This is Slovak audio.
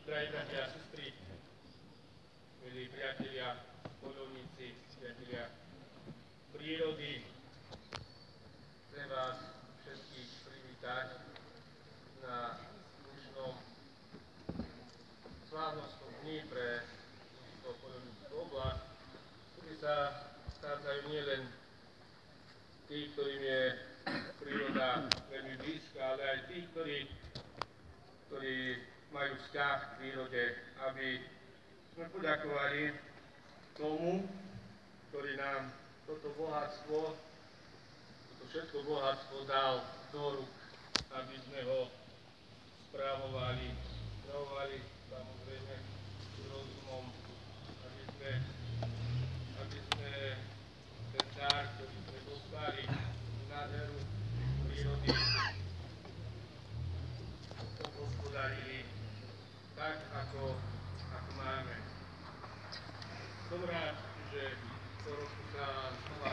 Drahí bratia a sestry, milí priatelia, poľovníci, priatelia prírody, chcem vás všetkých privítať na dnešnom slávnostnom dni pre túto poľovníckú oblasť, kde sa schádzajú nielen tí, ktorým je príroda veľmi blízka, ale aj tí, ktorí majú vzťah k prírode, aby sme poďakovali tomu, ktorý nám toto bohatstvo, toto všetko bohatstvo dal do rúk, aby sme ho správovali samozrejme s rozumom, aby sme ten dar, ktorý sme dostali, nádheru prírody, hospodárili tak, ako máme. Som rád, že po roku sa znova